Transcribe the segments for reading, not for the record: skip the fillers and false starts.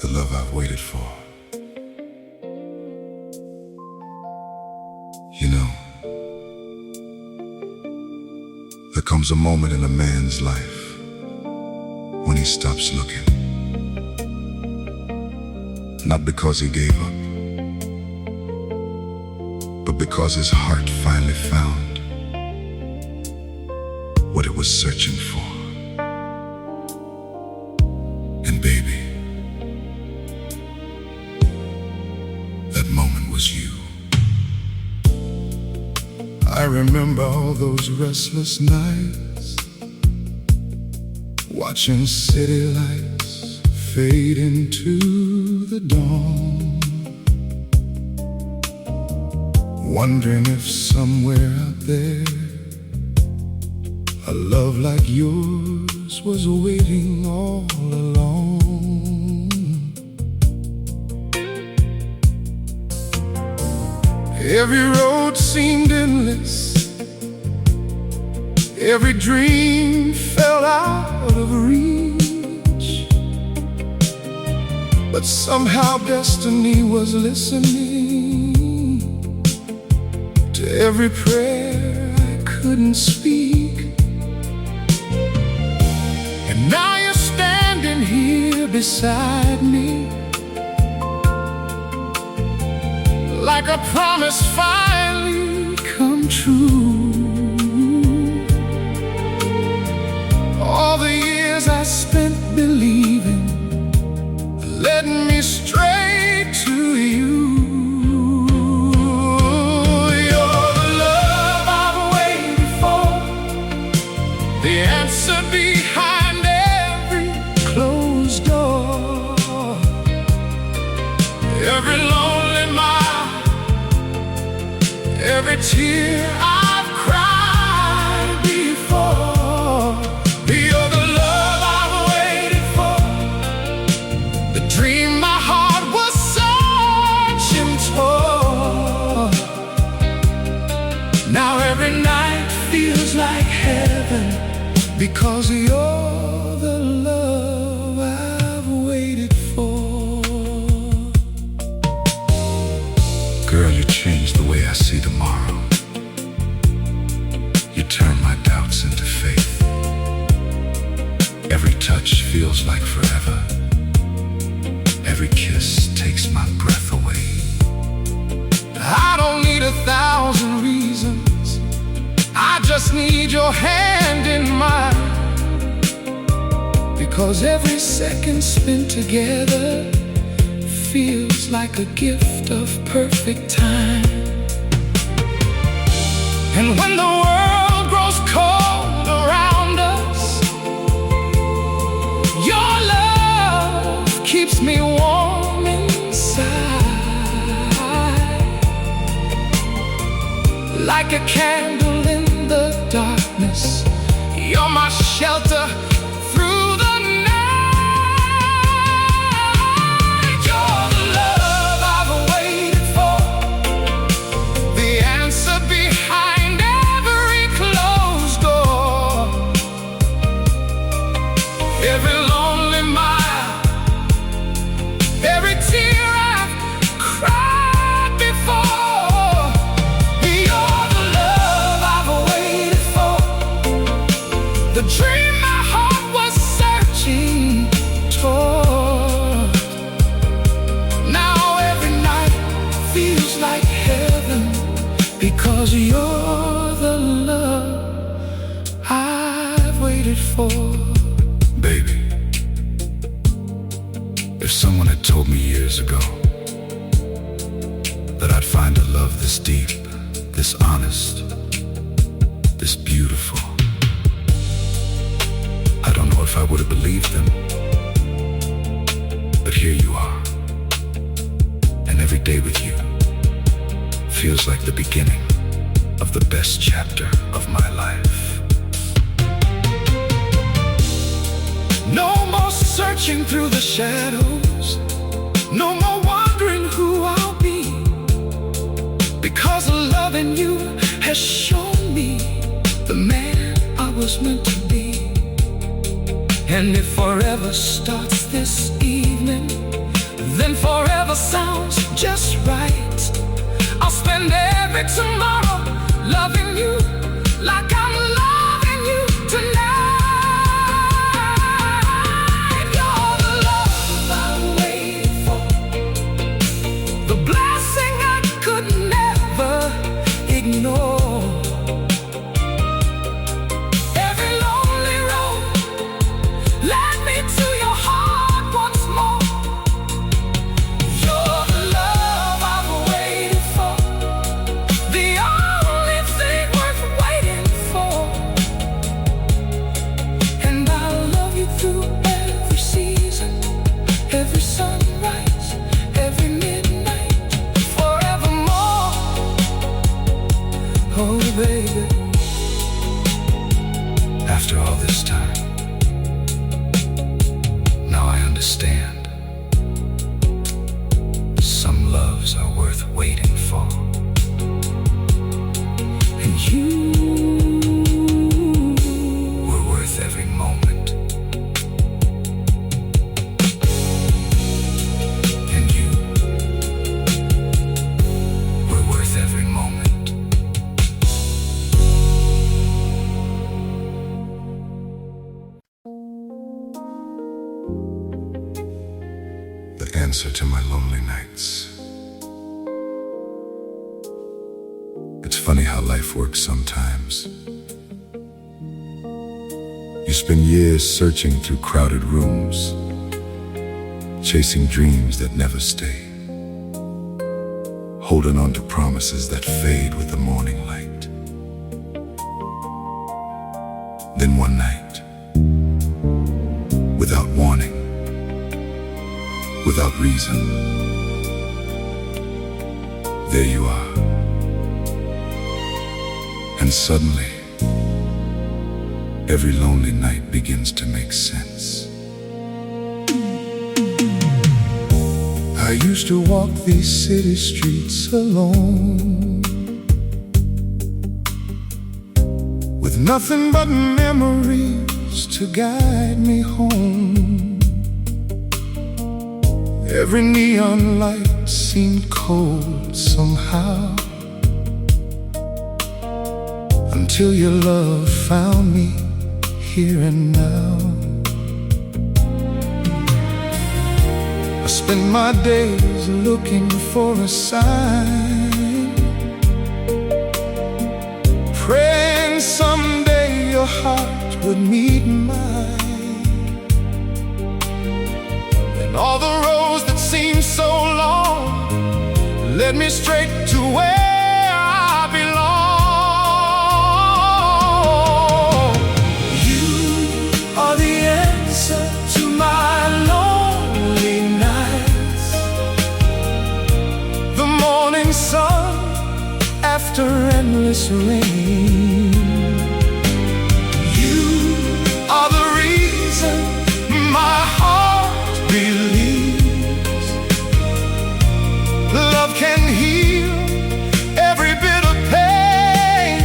the love I've waited for. You know, there comes a moment in a man's life when he stops looking. Not because he gave up, but because his heart finally found what it was searching for. And baby, that moment was you. I remember all those restless nights, watching city lights fade into the dawn, wondering if somewhere out there a love like yours was waiting all along. Every road seemed endless, every dream fell out of reach, but somehow destiny was listening to every prayer I couldn't speak. And now you're standing here beside me, like a promise finally come true. All the years I spent believing led me straight to you. You're the love I've waited for, the answer behind every closed door, every lonely mile, every tear I've cried before. You're the love I've waited for, the dream my heart was searching for. Now every night feels like heaven, because you're the love I've waited for. Girl, you changed the way I see tomorrow. You turn my doubts into faith. Every touch feels like forever. Every kiss takes my breath away. I don't need 1,000 reasons, I just need your hand in mine, because every second spent together feels like a gift of perfect time. And when the world grows cold around us, your love keeps me warm inside, like a candle in the darkness. You're my shelter through the night. You're the love I've waited for, the answer behind every closed door, every lonely mile, every tear I've cried before. You're the love I've waited for, the dream my heart was searching toward. Now every night feels like heaven, because you're the love I've waited for. Baby, if someone had told me years ago that I'd find a love this deep, this honest, this beautiful, I don't know if I would have believed them. But here you are, and every day with you feels like the beginning of the best chapter of my life. No more searching through the shadows, no more wondering who I'll be, because loving you has shown me the man I was meant to be. And if forever starts this evening, then forever sounds just right. I'll spend every tomorrow loving you like I'm loving you tonight. You're the love I'm waiting for, the blessing I could never ignore. Every lonely road led me to your heart once more. You're the love I'm waiting for, the only thing worth waiting for. And I'll love you through every season, every sunrise, every midnight, forevermore. Oh baby, after all this time, now I understand. Some loves are worth waiting for, and you were worth every moment. And you were worth every moment. The answer to my lonely nights. It's funny how life works sometimes. You spend years searching through crowded rooms, chasing dreams that never stay, holding on to promises that fade with the morning light. Then one night, without warning, without reason, there you are. And suddenly, every lonely night begins to make sense. I used to walk these city streets alone, with nothing but memories to guide me home. Every neon light seemed cold somehow, until your love found me here and now. I spend my days looking for a sign, praying someday your heart would meet mine. And all the roads that seem so long led me straight to where I belong. You are the answer to my lonely nights, the morning sun after endless rain. You are the reason my heart believes love can heal every bit of pain.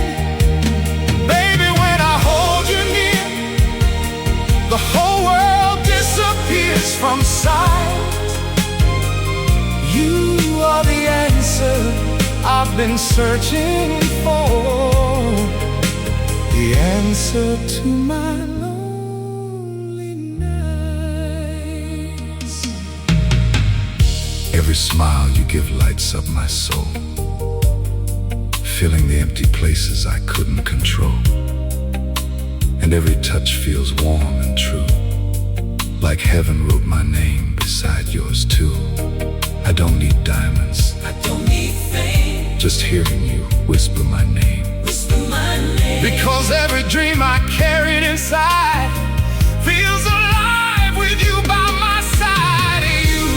Baby, when I hold you near, the whole world disappears from sight. You are the answer I've been searching for, the answer to my lonely nights. Every smile you give lights up my soul, filling the empty places I couldn't control. And every touch feels warm and true, like heaven wrote my name beside yours too. I don't need diamonds, I don't need fame, just hearing you whisper my name. Whisper my name. Because every dream I carried inside feels alive with you by my side. You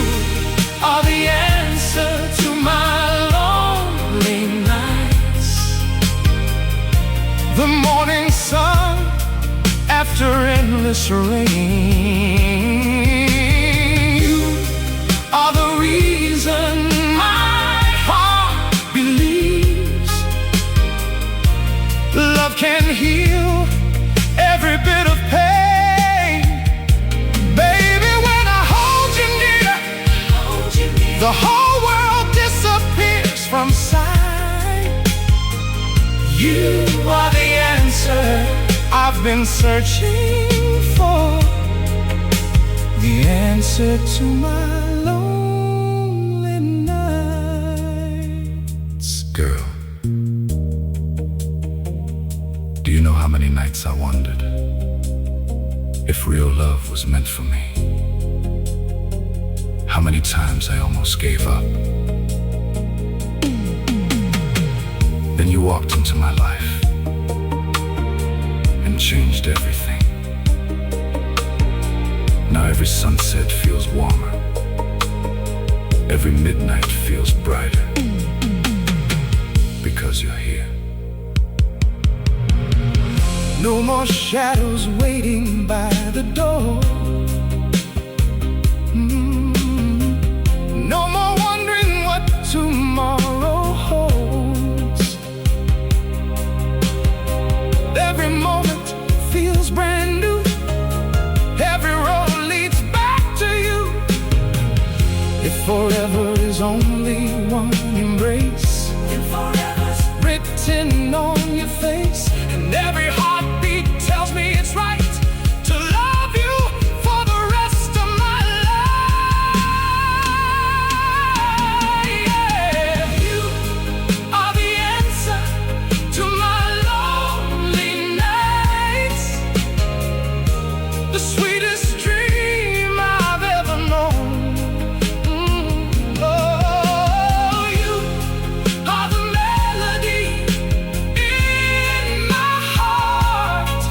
are the answer to my lonely nights, the morning sun after endless rain. You are the reason my heart believes love can heal every bit of pain. Baby, when I hold you near, the whole world disappears from sight. You are the answer I've been searching for, the answer to my lonely nights. Girl, do you know how many nights I wondered if real love was meant for me? How many times I almost gave up? Then you walked into my life and changed everything. Now every sunset feels warmer, every midnight feels brighter, because you're here. No more shadows waiting by the door. No more wondering what tomorrow holds. Every moment feels brand new. Every road leads back to you. If forever is only one embrace, and forever's written on your face, and every heartbeat tells me it's right to love you for the rest of my life. Yeah. You are the answer to my lonely nights, the sweetest dream I've ever known. Oh, you are the melody in my heart,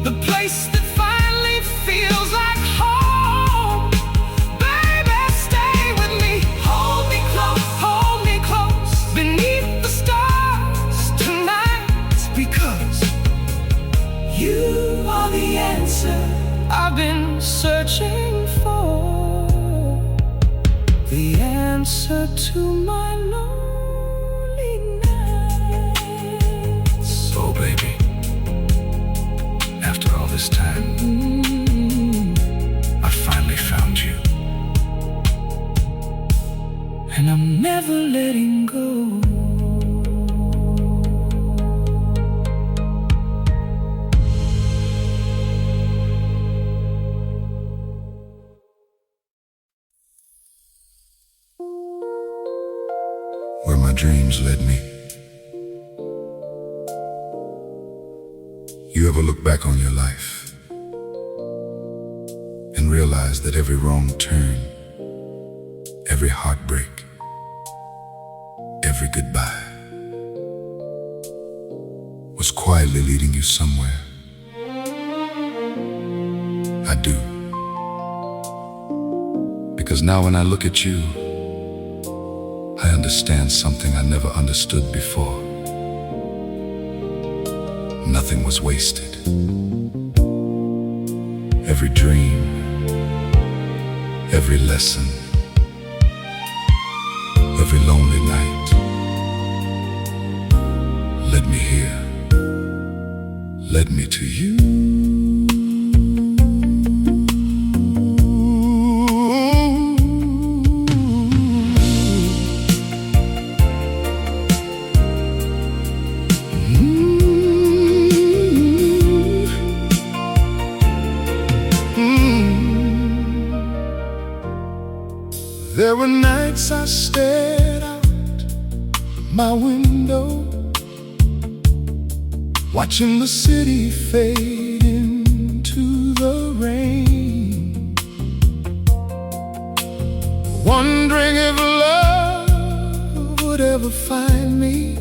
the place that finally feels like home. Baby, stay with me, hold me close beneath the stars tonight, because you are the answer I've been searching for, the answer to my lonely nights. Oh baby, after all this time, I finally found you, and I'm never letting go. Where my dreams led me. You ever look back on your life and realize that every wrong turn, every heartbreak, every goodbye was quietly leading you somewhere? I do. Because now when I look at you, I understand something I never understood before. Nothing was wasted. Every dream, every lesson, every lonely night led me here, led me to you. There were nights I stared out my window, watching the city fade into the rain, wondering if love would ever find me,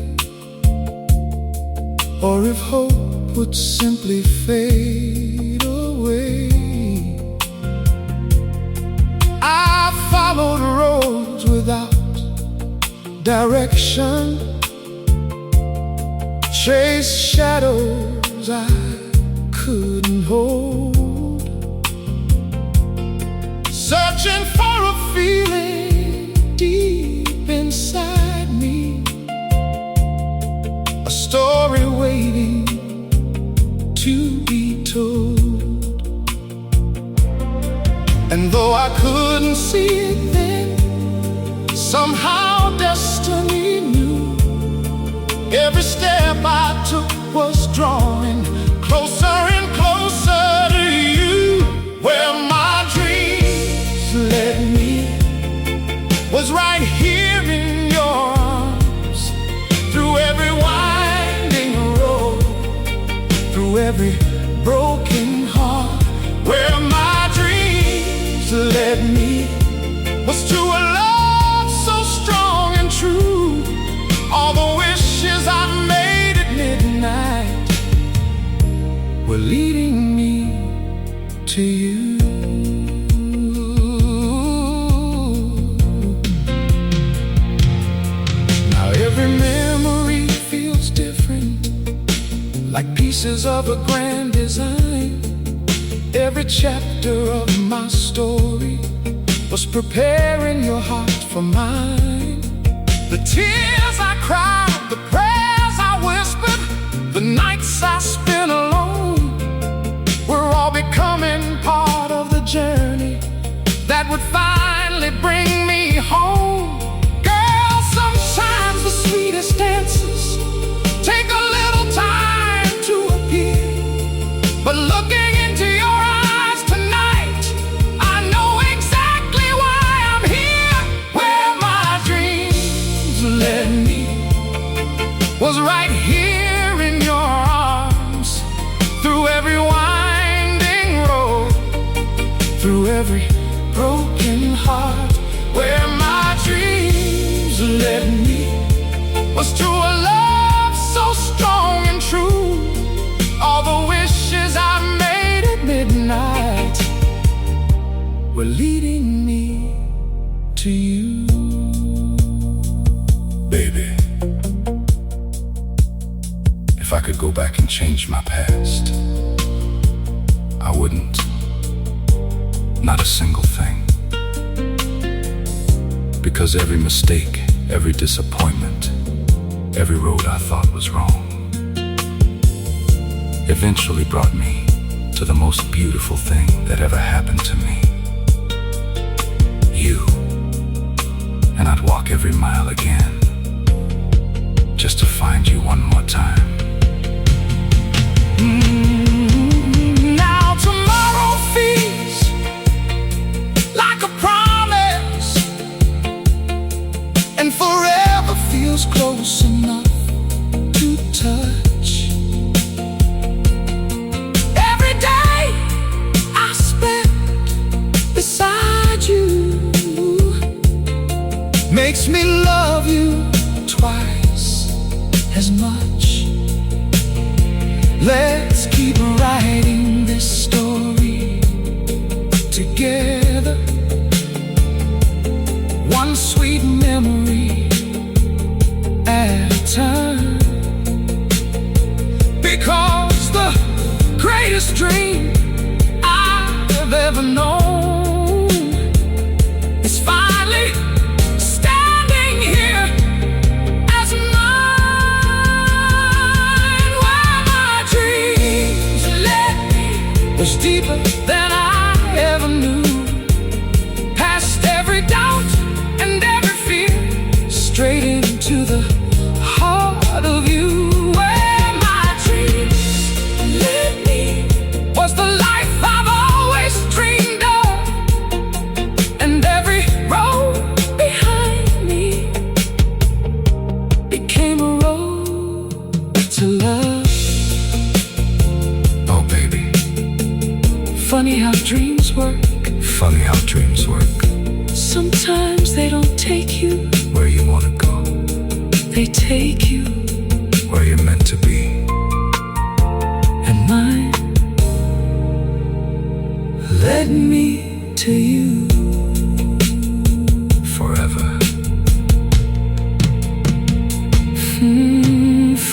or if hope would simply fade away. I followed roads without direction, chased shadows I couldn't hold, searching for a feeling deep inside me, a story waiting to be told. And though I couldn't see it then, somehow destiny knew. Every step I took was drawing closer and closer to you. Where my dreams led me was right here in your arms. Through every winding road, through every broken heart. Where my dreams led me was to a love so strong and true. All the wishes I made at midnight were leading me to you. Now every memory feels different, like pieces of a grand design. Every chapter of my story was preparing your heart for mine. The tears I cried, the prayers I whispered, the nights I spent alone, were all becoming part of the journey that would finally bring me home. Girl, sometimes the sweetest dances take a little time to appear, but looking into your eyes tonight, I know exactly why I'm here. Where my dreams led me was right here in your arms. Through every winding road, through every broken heart. Where my dreams led me was to a love so strong and true. All the wishes I made at midnight were leading me to you. Baby, if I could go back and change my past, I wouldn't. Not a single thing. Because every mistake, every disappointment, every road I thought was wrong, eventually brought me to the most beautiful thing that ever happened to me. You. And I'd walk every mile again, just to find you one more time. Now tomorrow feels like a promise, and forever feels close enough to touch. Every day I spend beside you makes me love you twice as much. Let's keep writing this story together, one sweet memory at a time. Because the greatest dream I've ever known is finally standing here as mine. Where my dreams led me was deeper than I ever knew. Past every doubt and every fear, straight into the heart of you. Where my dreams led me was the life I've always dreamed of, and every road behind me became a road to love. Oh baby, funny how dreams work. Funny how dreams work. Sometimes they don't take you where you want to go. They take you where you're meant to be. And mine led me to you forever.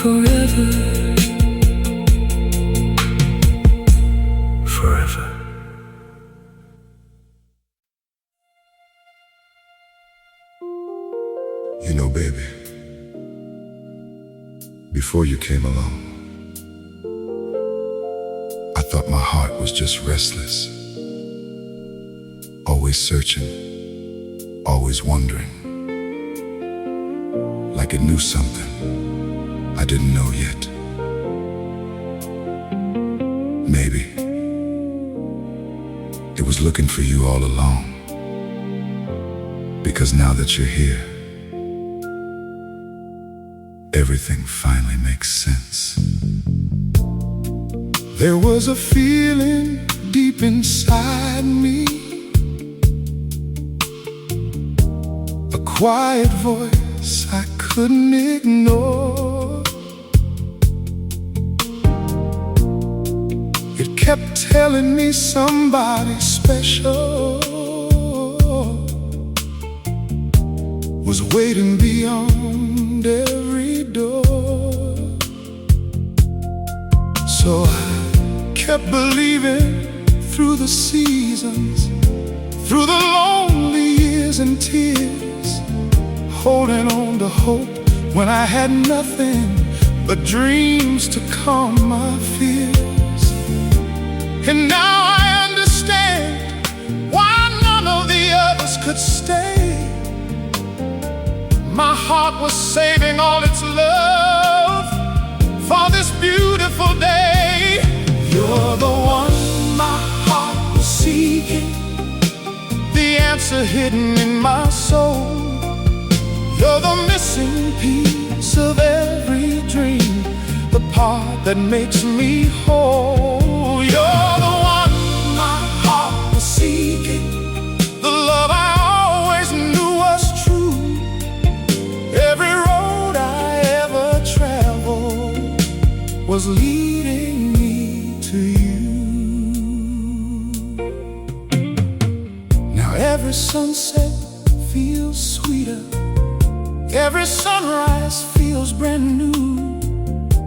Forever. Forever. You know, baby, before you came along, I thought my heart was just restless. always searching, always wondering, like it knew something I didn't know yet. Maybe it was looking for you all along, because now that you're here, everything finally makes sense. There was a feeling deep inside me, a quiet voice I couldn't ignore. It kept telling me somebody special was waiting beyond every door. So I kept believing through the seasons, through the lonely years and tears, holding on to hope when I had nothing but dreams to calm my fears. And now I understand why none of the others could stay. My heart was saving all its love for this beautiful day. You're the one my heart was seeking, the answer hidden in my soul. You're the missing piece of every dream, the part that makes me whole. You're the one my heart was seeking, the love I always knew was true. Every road I ever traveled was leading me to you. Now every sunset feels sweeter, every sunrise feels brand new.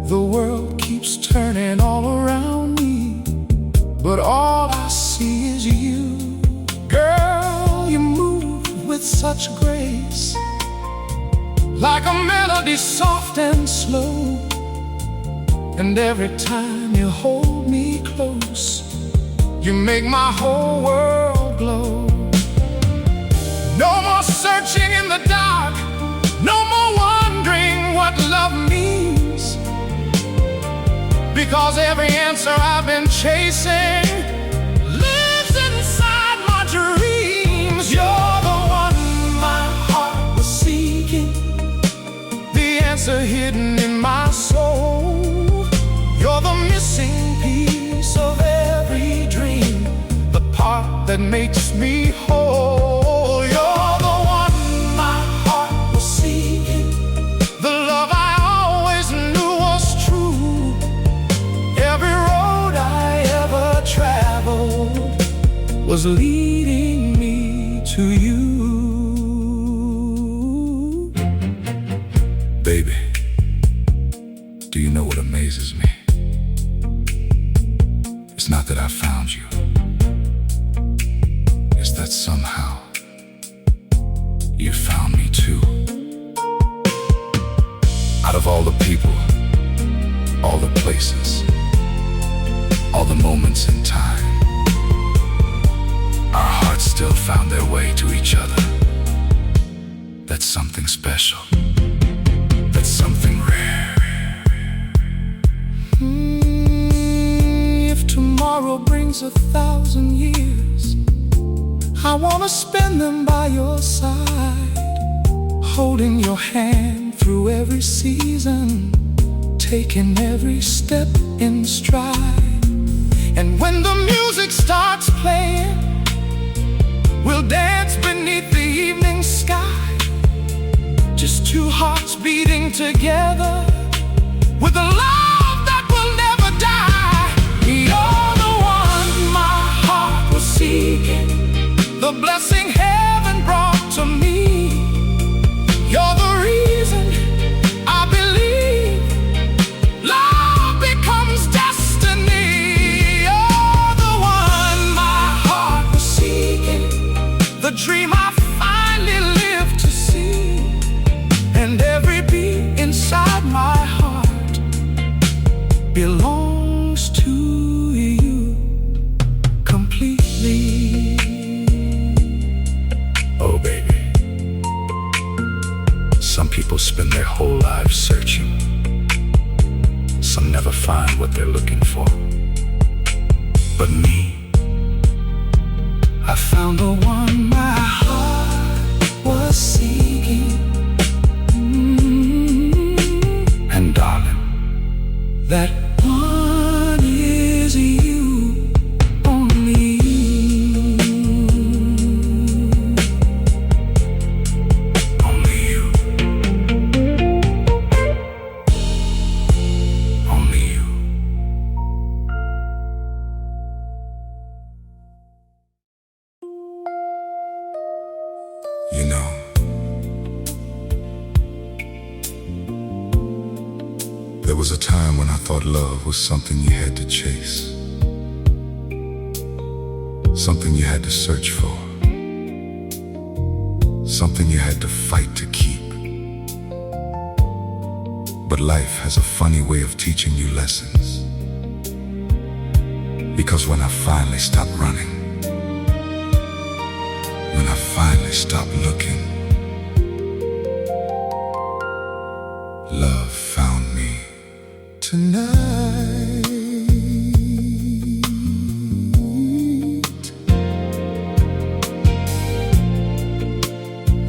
The world keeps turning all around me, but all I see is you. Girl, you move with such grace, like a melody soft and slow. And every time you hold me close, you make my whole world glow. No more searching in the dark, no more wondering what love means, because every answer I've been chasing lives inside my dreams. You're the one my heart was seeking, the answer hidden in my soul. You're the missing piece of every dream, the part that makes me whole. You're the one my heart was seeking, the love I always knew was true. Every road I ever traveled was leading me to you. Baby, do you know what amazes me? It's not that I found you, it's that somehow you found me too. Out of all the people, all the places, all the moments in time, our hearts still found their way to each other. That's something special, that's something rare. If tomorrow brings 1,000 years, I wanna spend them by your side, holding your hand through every season, taking every step in stride. And when the music starts playing, we'll dance beneath the evening sky, just two hearts beating together with a love that will never die. You're the one my heart was seeking, the blessing heaven brought to me. You're the reason I believe love becomes destiny. You're the one my heart was seeking, the dream I finally lived to see. And every beat inside my heart belongs to you completely. people spend their whole lives searching. Some never find what they're looking for. But me, I found the one my heart was seeking. And darling, that one is you, only you. Only you. Only you. You know, there was a time when I thought love was something you had to chase, something you had to search for, something you had to fight to keep. But life has a funny way of teaching you lessons. Because when I finally stopped running, when I finally stopped looking, love found me tonight.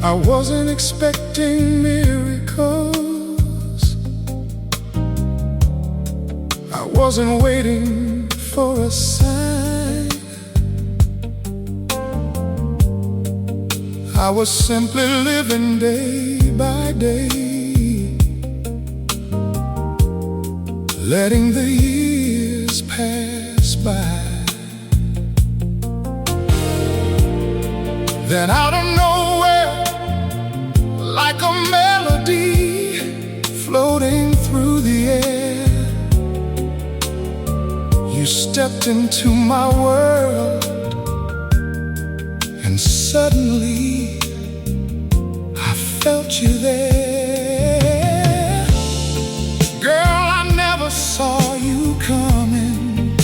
I wasn't expecting miracles. I wasn't waiting for a sign. I was simply living day by day, letting the years pass by. Then out of nowhere, like a melody floating through the air, you stepped into my world, and suddenly I felt you there. Girl, I never saw you coming,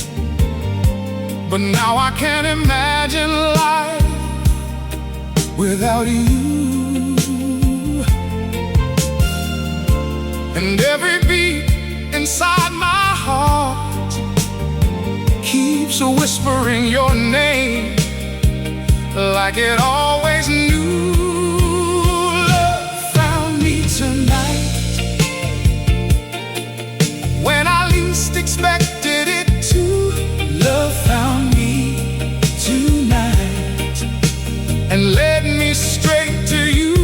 but now I can't imagine life without you. And every beat inside my heart keeps whispering your name, like it always knew. Love found me tonight, when I least expected it to. Love found me tonight, and led me straight to you,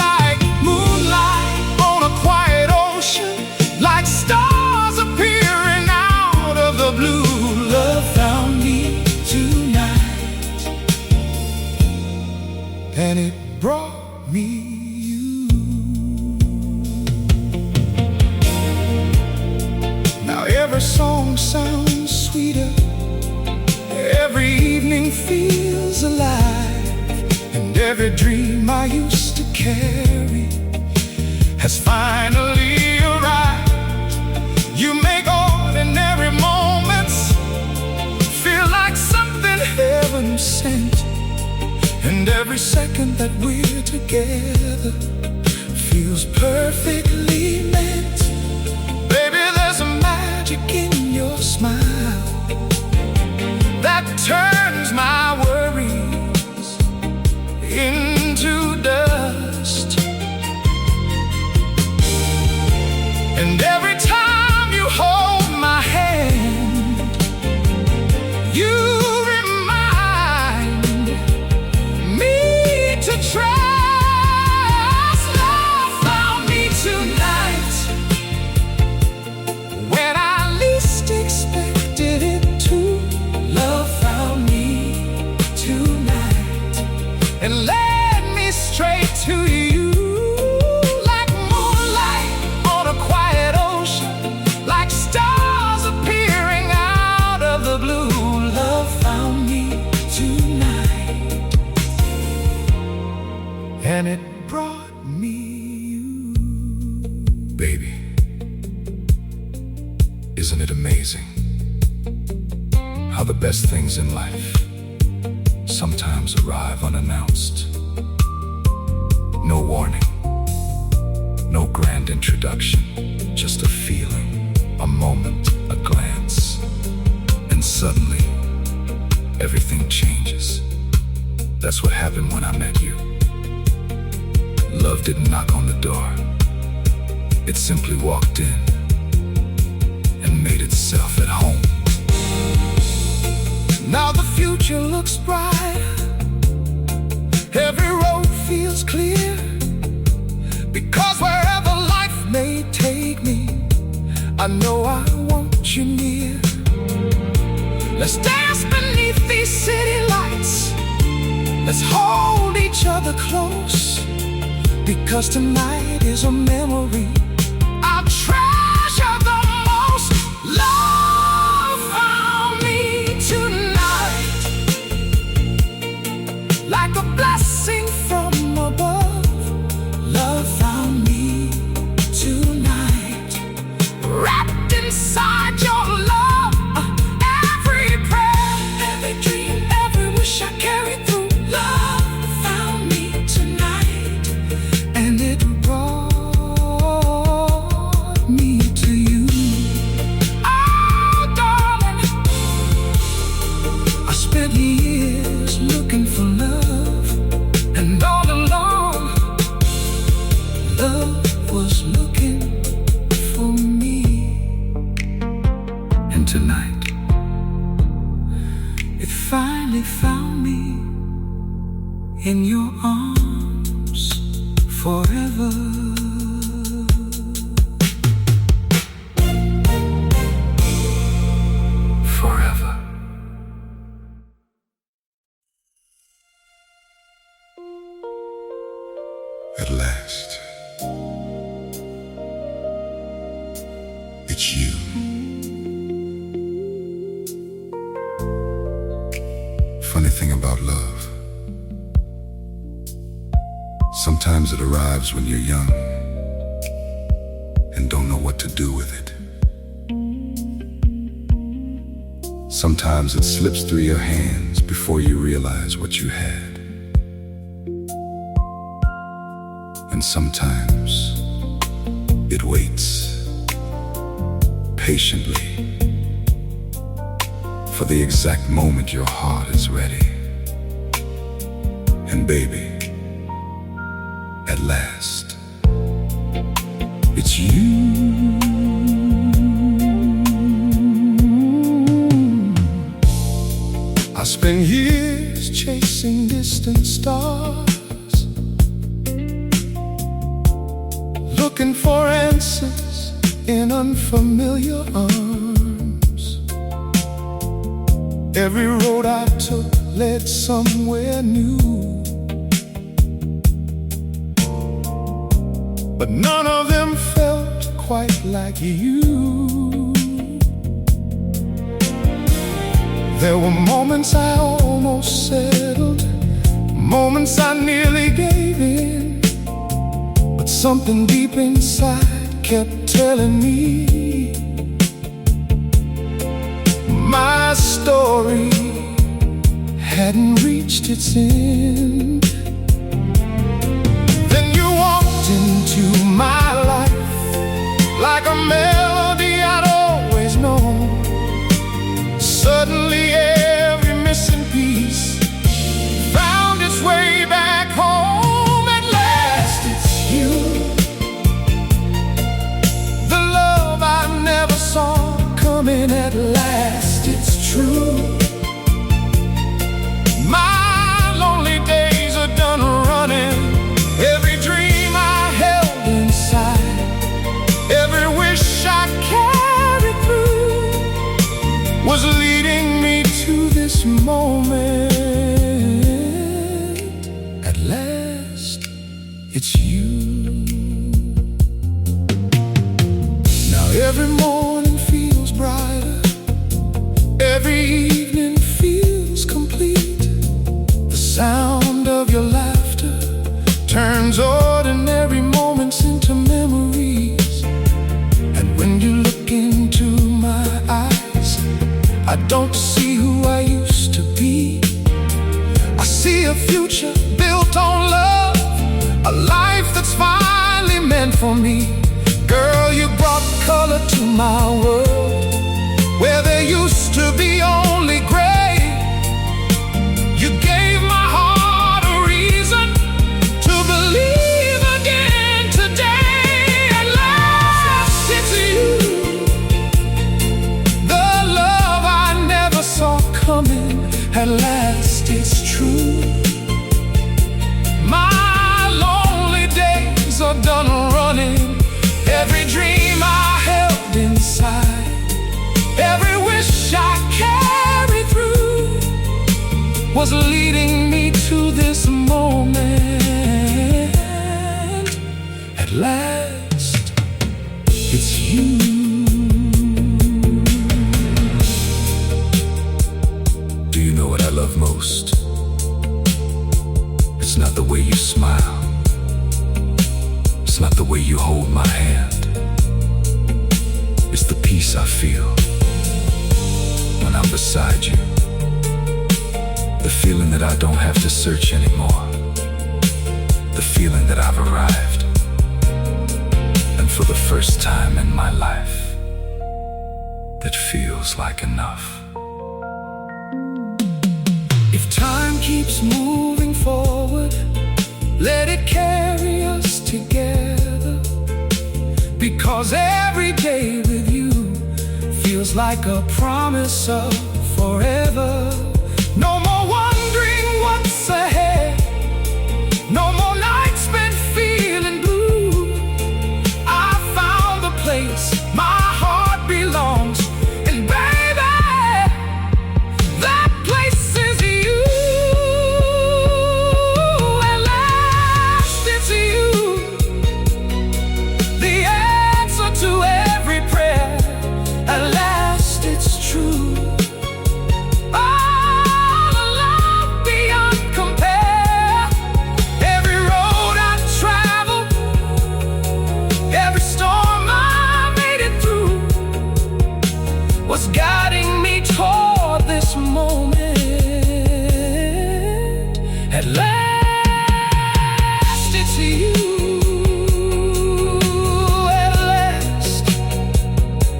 like moonlight on a quiet ocean, like stars appearing out of the blue. Love found me tonight, and it brought me you. Now every song sounds sweeter, every evening feels alive, and every dream I used to carry has finally arrived. You make ordinary moments feel like something heaven sent, and every second that we're together feels perfectly meant. Baby, there's a magic in your smile that turns my worries into dust. And every time you hold my hand, you remind me to trust. Love found me tonight, when I least expected it to. Love found me tonight, and led me straight to you, like moonlight on a quiet ocean, like stars appearing out of the blue. Love found me tonight, and it brought me you. Baby, isn't it amazing how the best things in life sometimes arrive unannounced? No warning, No grand introduction, just a feeling, a moment, a glance. And suddenly, everything changes. That's what happened when I met you. Love didn't knock on the door. It simply walked in and made itself at home. Now the future looks bright. Every road feels clear. Because wherever life may take me, I know I want you near. Let's dance beneath these city lights. Let's hold each other close. Because tonight is a memory I'll treasure the most. Love found me tonight, like a blessing from above. Love found me tonight, wrapped inside your love. Every prayer, every dream, every wish I carried through. Love found me tonight, and it brought me to you. Oh, darling, I spent years looking for love, and all along, love was looking for me. And tonight, it finally found me in your arms forever. Forever. At last, it's you. Funny thing about love, sometimes it arrives when you're young and don't know what to do with it. Sometimes it slips through your hands before you realize what you had. And sometimes it waits patiently for the exact moment your heart is ready. And baby, at last, it's you. I spent years chasing distant stars, looking for answers in unfamiliar arms. Every road I took led somewhere new, but none of them felt quite like you. There were moments I almost settled, moments I nearly gave in, but something deep inside kept telling me my story hadn't reached its end. Then you walked into my life like a melody I'd always known. Suddenly every missing piece found its way back home. At last it's you, the love I never saw coming. At last it's true. My lonely days are done running. Every dream I held inside, every wish I carried through, was leading me to this moment. At last, it's you. Now every morning feels brighter, every evening feels complete. The sound of your laughter turns ordinary moments into memories. And when you look into my eyes, I don't see who I used to be. I see a future built on love, a life that's finally meant for me. Girl, you brought color to my world, where there used to be only gray. You gave my heart a reason to believe again today. At last it's you, the love I never saw coming. At last it's true. My lonely days are done running. Every dream I held inside, every wish I carried through, was leading me to this moment. At last, it's you. Do you know what I love most? It's not the way you smile, it's not the way you hold my hand. It's the peace I feel when I'm beside you. The feeling that I don't have to search anymore. The feeling that I've arrived. And for the first time in my life, that feels like enough. If time keeps moving forward, let it carry us together. Because every day with you feels like a promise of forever. No more wondering what's ahead, no more nights spent feeling blue. I found the place my heart belongs, and baby, that place is you. At last it's you, the answer to every prayer. At last it's true. All a love beyond compare. Every road I traveled, every storm I made it through, was guiding me toward this moment. At last it's you. At last,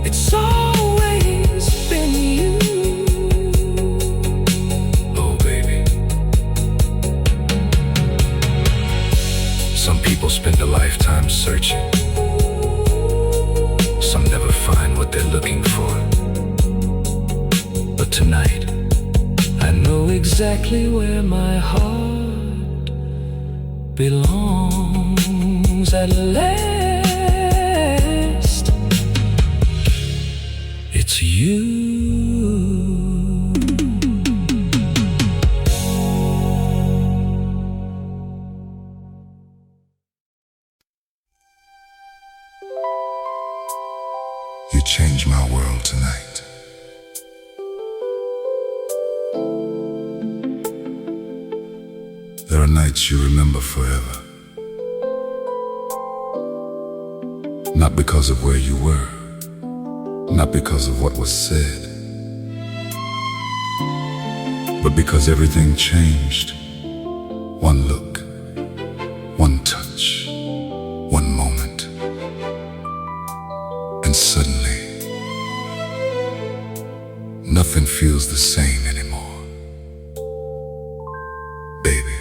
it's always been you. Oh baby, some people spend a lifetime searching. Some never find what they're looking for. But tonight, I know exactly where my heart belongs. At last, it's you. You changed my world tonight. There are nights you remember forever. Not because of where you were, not because of what was said, but because everything changed. One look, one touch, one moment, and suddenly nothing feels the same anymore. Baby,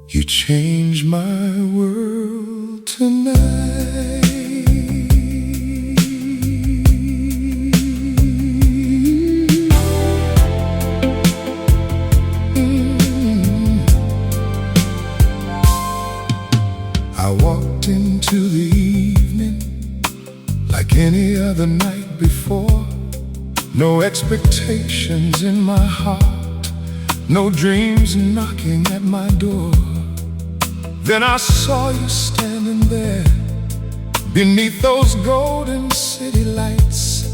you changed my world tonight. I walked into the evening like any other night before. No expectations in my heart, no dreams knocking at my door. Then I saw you standing there beneath those golden city lights,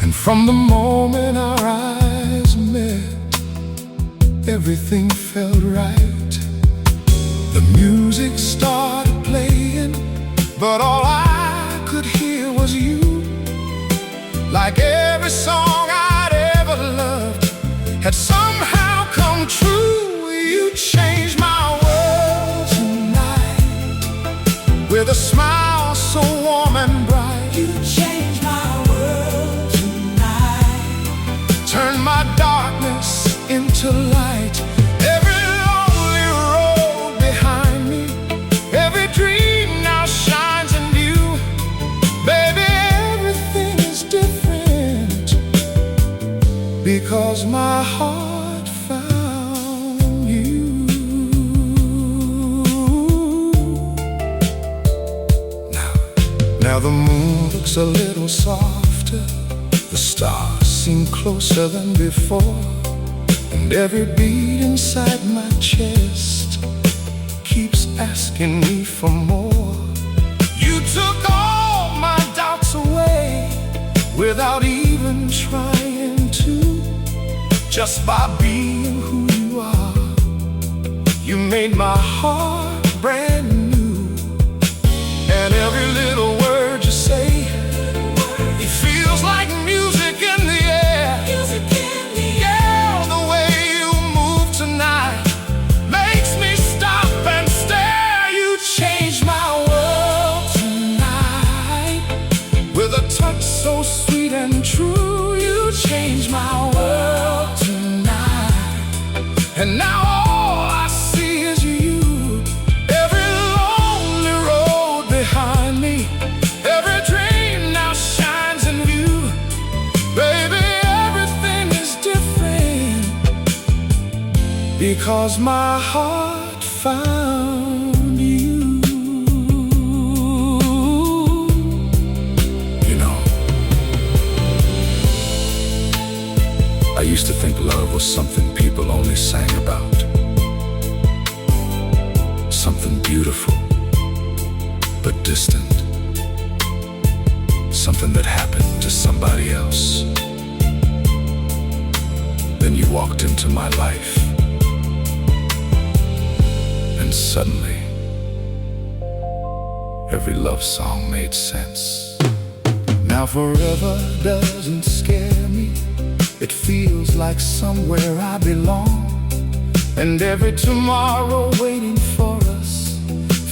and from the moment our eyes met, everything felt right. The music started playing, but all I could hear was you. Like every song I'd ever loved had somehow come true. You changed my world tonight with with a smile so warm and bright. You changed my world tonight. Turn my darkness into light. Every lonely road behind me, every dream now shines in you. Baby, everything is different because my heart found you. Now the moon looks a little softer, the stars seem closer than before, and every beat inside my chest keeps asking me for more. You took all my doubts away without even trying to. Just by being who you are, you made my heart brand new. And every little word you say, it feels like music in the air. Yeah, the way you move tonight makes me stop and stare. You changed my world tonight with a touch so sweet and true. You changed my world tonight, and now all I see is you. Every lonely road behind me, every dream now shines in view. Baby, everything is different because my heart found you. You know, I used to think love was something people only sang about, something beautiful but distant, something that happened to somebody else. Then you walked into my life, and suddenly every love song made sense. Now forever doesn't scare me, it feels like somewhere I belong. And every tomorrow waiting for us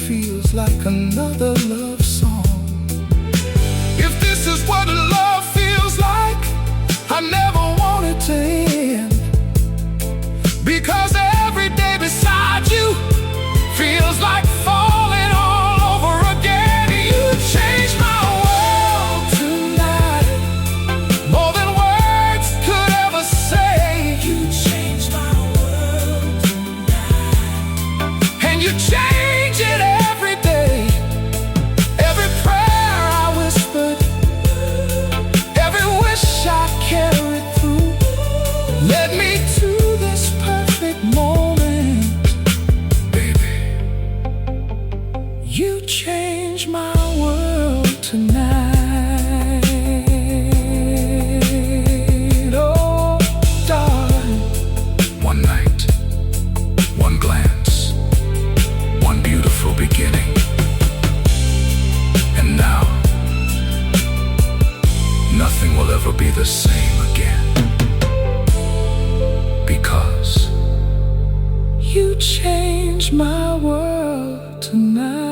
feels like another love song. If this is what love feels like, I never want it to end, because every day beside you feels like falling all over again. You changed my world tonight, more than words could ever say. You changed my world tonight. And you change it every day. Every prayer I whispered, every wish I carried through, led me to this perfect moment. Baby, you changed my world tonight. Oh, darling. One night, one glance, one beautiful beginning. And now, nothing will ever be the same again, because you changed my world tonight.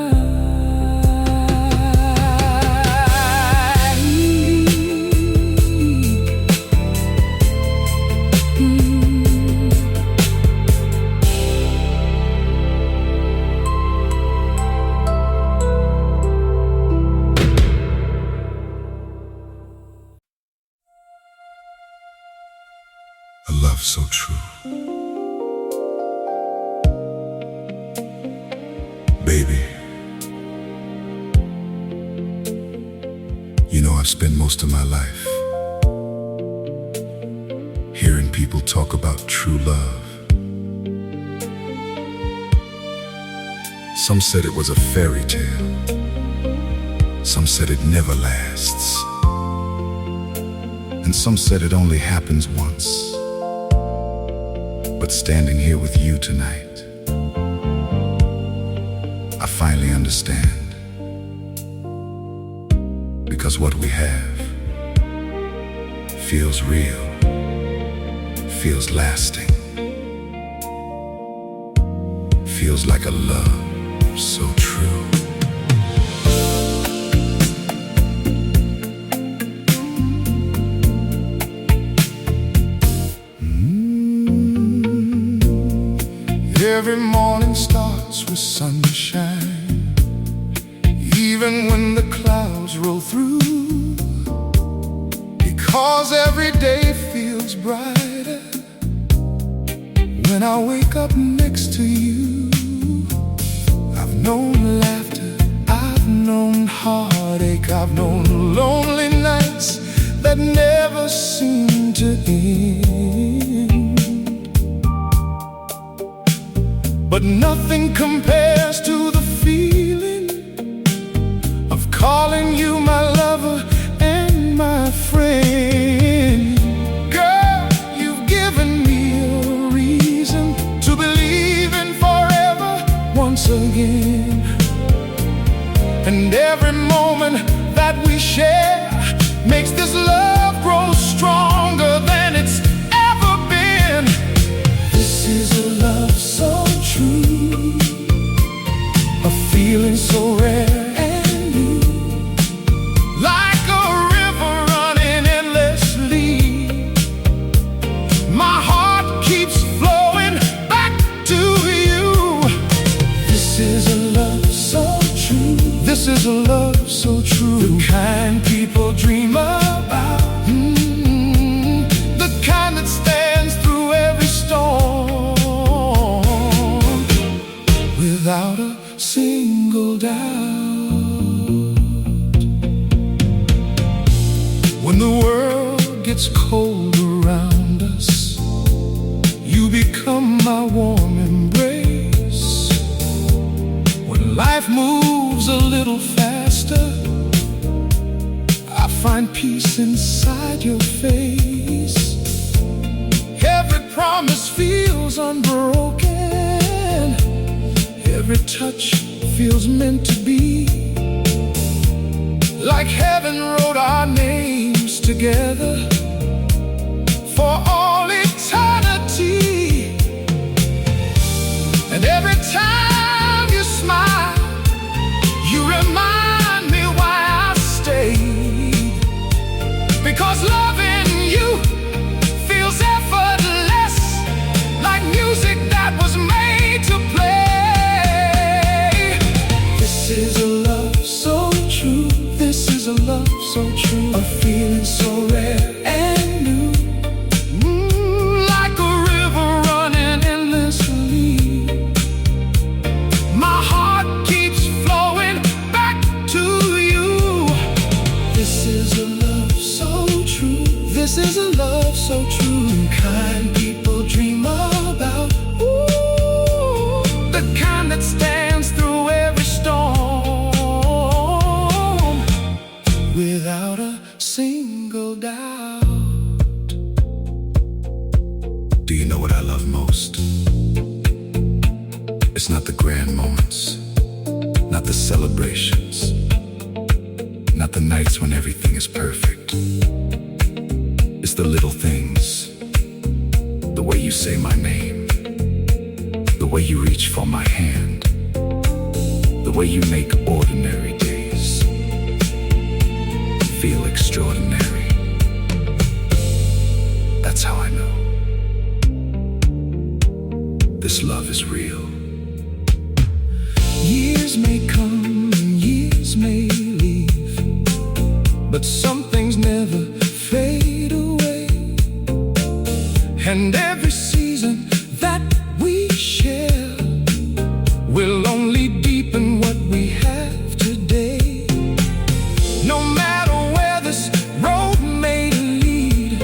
A love so true. Baby, you know I've spent most of my life hearing people talk about true love. Some said it was a fairy tale, some said it never lasts, and some said it only happens once. But standing here with you tonight, I finally understand, because what we have feels real, feels lasting, feels like a love so true. Every morning starts with sunshine, even when the clouds roll through, because every day feels brighter when I wake up next to you. I've known laughter, I've known heartache, I've known lonely nights that never seem to end. But nothing compares to the feeling of calling you my lover and my friend. Girl, you've given me a reason to believe in forever once again. And every moment that we share makes this love grow stronger than it's ever been. This is a love so true, a feeling so rare and new, like a river running endlessly. My heart keeps flowing back to you. This is a love so true. This is a love so true. The kind people dream about, the kind that stands through every storm without a single doubt. When the world gets cold around us, you become my warm embrace. When life moves a little faster, I find peace inside your face. Every promise feels unbroken, every touch feels meant to be, like heaven wrote our names together for all eternity. And every time you smile, you remind me why I stayed, because loving you feels effortless, like music that was made to play. This is a love so true. This is a love so true. A feeling so rare and new, like a river running endlessly. My heart keeps flowing back to you. This is a love so true. This is a love so true. Kind people dream about, the kind that stands through every storm without a single doubt. Do you know what I love most? It's not the grand moments, not the celebrations, not the nights when everything is perfect. It's the little things, the way you say my name, the way you reach for my hand, the way you make ordinary days feel extraordinary. That's how I know this love is real. Years may come and years may leave, but some things never fade away. And every season that we share will only deepen what we have today. No matter where this road may lead,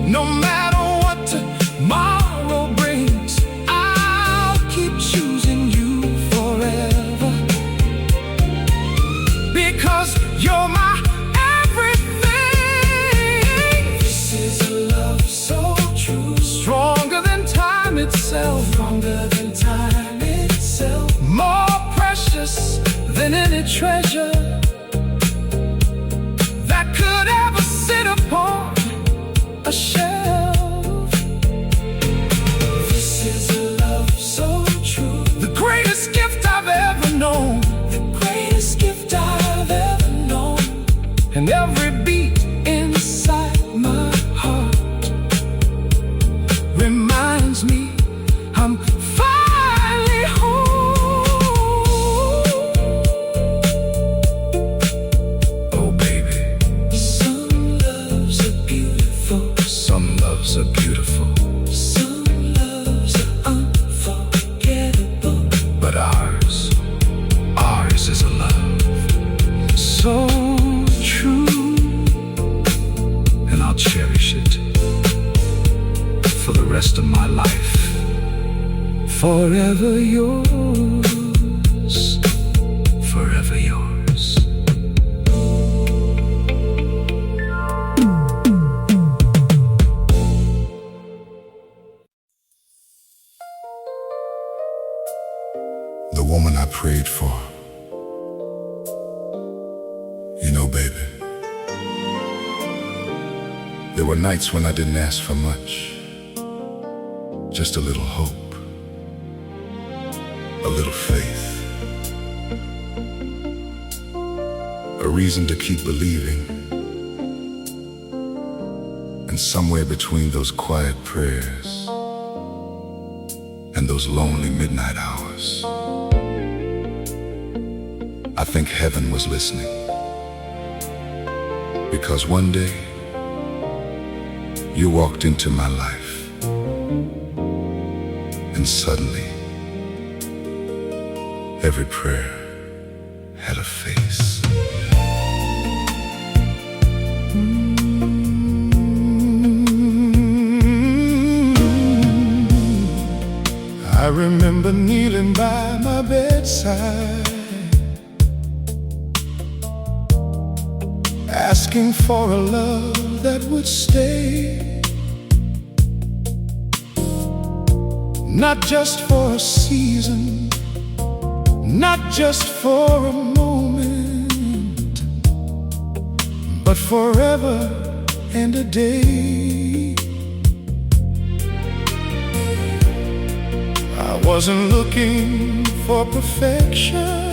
no matter what tomorrow brings, I'll keep choosing you forever, because you're my everything. This is a love so true, stronger than time itself, stronger than time itself, more precious than any treasure that could ever sit upon a shelf. This is a love so true, the greatest gift I've ever known, the greatest gift I've ever known. And every beat inside my heart reminds me I'm fine. Forever yours, forever yours. The woman I prayed for. You know, baby, there were nights when I didn't ask for much. Just a little hope, a little faith, a reason to keep believing. And somewhere between those quiet prayers and those lonely midnight hours, I think heaven was listening. Because one day, you walked into my life, and suddenly, every prayer had a face. I remember kneeling by my bedside, asking for a love that would stay, not just for a season, not just for a moment, but forever and a day. I wasn't looking for perfection,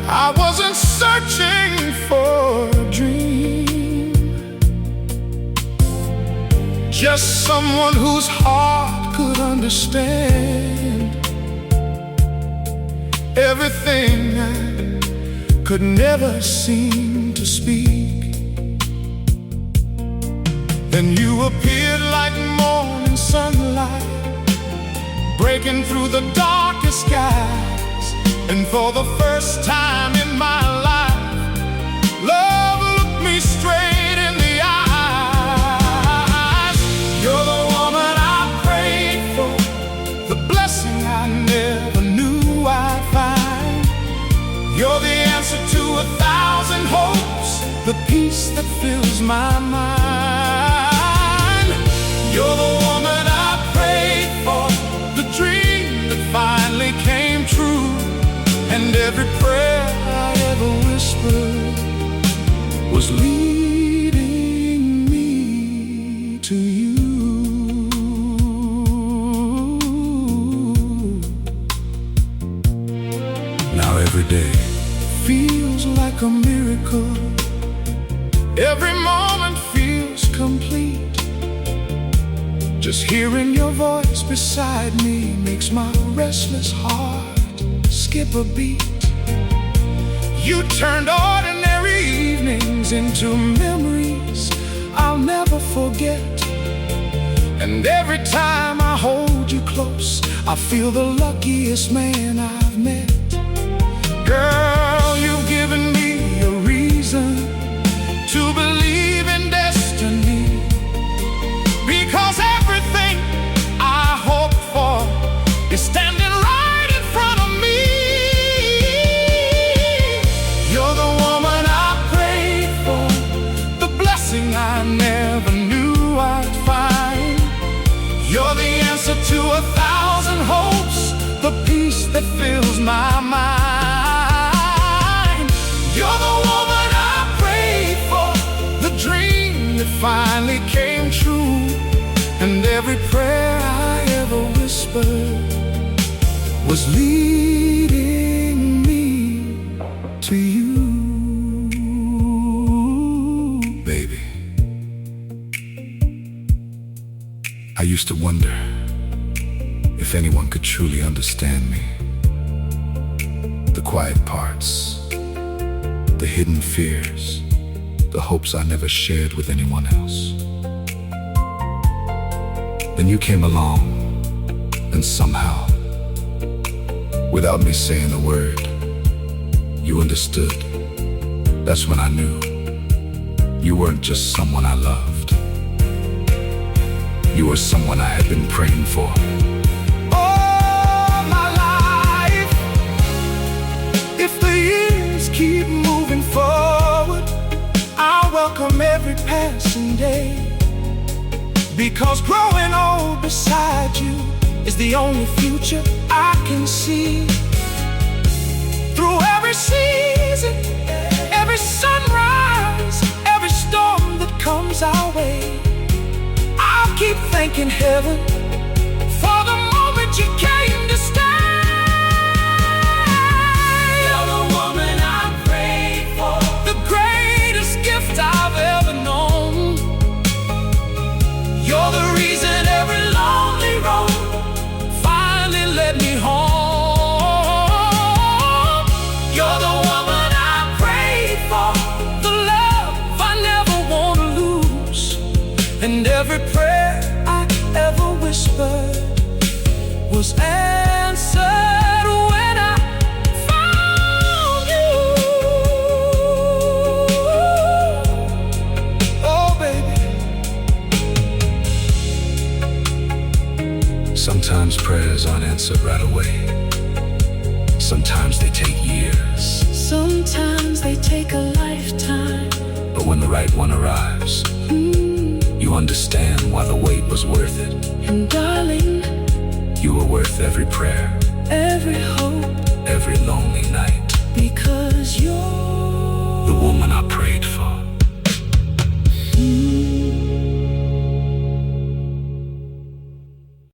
I wasn't searching for a dream, just someone whose heart could understand everything I could never seem to speak. Then you appeared like morning sunlight, breaking through the darkest skies. And for the first time in my life, love looked me straight in the eyes. You're the woman I prayed for, the blessing I never knew I'd find. You're the answer to 1,000 hopes, the peace that fills my mind. You're the woman I prayed for, the dream that finally came true. And every prayer I ever whispered was leading me to you. Now every day feels like a miracle, every moment feels complete. Just hearing your voice beside me makes my restless heart skip a beat. You turned ordinary evenings into memories I'll never forget. And every time I hold you close, I feel the luckiest man I've met. Girl, you've given me a reason to believe in destiny, because everything I hope for is standing right in front of me. You're the woman I prayed for, the blessing I never knew I'd find. You're the answer to 1,000 hopes, the peace that fills my mind. You're the woman I prayed for, the dream that finally came true. And every prayer I ever whispered was leading me to you. Baby, I used to wonder if anyone could truly understand me. The quiet parts, the hidden fears, the hopes I never shared with anyone else. Then you came along, and somehow, without me saying a word, you understood. That's when I knew you weren't just someone I loved. You were someone I had been praying for. All my life, if the years keep moving forward, I'll welcome every passing day, because growing old beside you is the only future I can see. Through every season, every sunrise, every storm that comes our way, I'll keep thanking heaven for the moment you came to stay. You're the woman I prayed for, the greatest gift I've ever known. You're the reason every lonely road finally led me home. You're the woman I prayed for, the love I never want to lose. And every prayer I ever whispered was answered when I found you. Oh, baby. Sometimes prayers aren't answered right away. Sometimes they take years. Sometimes they take a lifetime. But when the right one arrives, you understand why the wait was worth it. And darling, You were worth every prayer, every hope, every lonely night. because you're